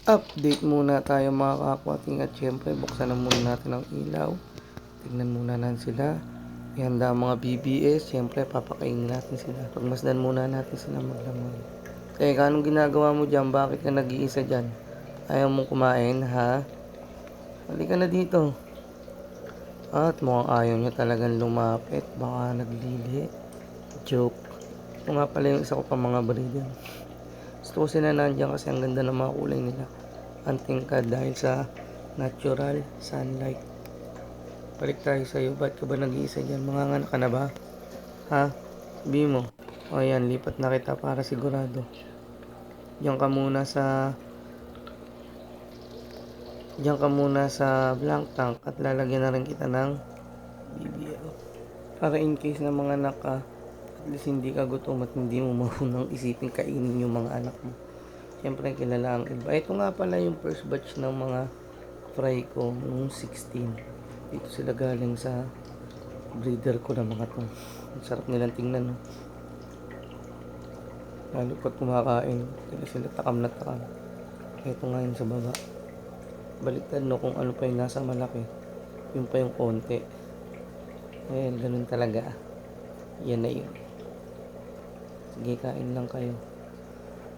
Update muna tayo mga kakwating at syempre buksan na muna natin ang ilaw. Tignan muna natin sila. Ihanda ang mga BBS. Syempre papakainin natin sila. Pagmasdan muna natin sila maglamon. Teka, anong ginagawa mo dyan? Bakit ka nag-iisa dyan? Ayaw mong kumain ha? Halika na dito. At mukhang ayaw niya talagang lumapit. Baka naglili. Joke. Ito nga pala yung isa ko pa mga breeder. Gusto ko sila nandiyan kasi ang ganda ng mga kulay nila. Antingkad dahil sa natural sunlight. Balik tayo sa'yo. Ba't ka ba nag-iisa dyan? Manganganak ka na ba? Ha? Sabi mo. O yan, lipat na kita para sigurado. Diyan ka muna sa blank tank at lalagyan na rin kita ng BBL. Para in case na mga anak ka, at least hindi ka gutom at hindi mo mahunang isipin kainin yung mga anak mo. Siyempre kilala ang iba. Ito nga pala yung first batch ng mga fry ko noong 16. Dito sila galing sa breeder ko na mga to. Ang sarap nilang tingnan, no? Lalo pag kumakain, hindi sila takam na takam. Ito nga yun sa baba. Baliktad, no, kung ano pa yung nasa malaki. Yun pa yung konti. Ayan, ganun talaga. Yan na yun. Sige, kain lang kayo.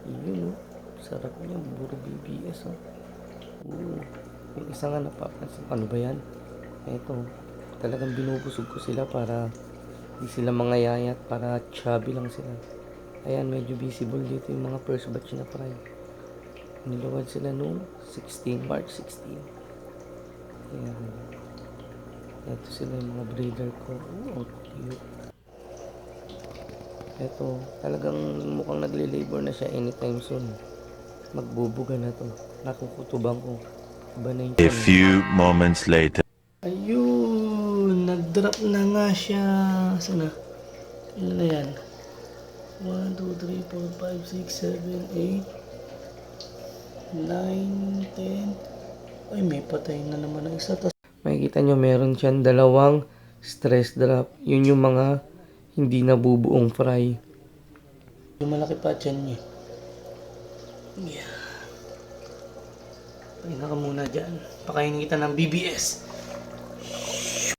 Yun, no? Sarap niya, puro BBS, oh. Yung isa nga napapansin, ano ba yan? Eto, talagang binubusog ko sila para di sila mga yayat, para chubby lang sila. Ayan, medyo visible dito yung mga first batch na fry. Niluwad sila noong 16, March 16. Ayan. Eto sila yung mga breeder ko. Ang cute. Eto, talagang mukhang nagle-labor na siya anytime soon. Magbubuga na to. Nakukutubang ko. Iba na yung A tiyan. few moments later. Ayun! Nag-drop na nga siya. Saan na? Ilan na yan? 1, 2, 3, 4, 5, 6, 7, 8, 9, 10. Ay, may patay na naman ang isa. Makikita nyo, meron siyang dalawang stress drop. Yun yung mga hindi nabubuong fry. Yung malaki pa tiyan niya. Yeah. Pahinga ka muna dyan. Pakainin kita ng BBS.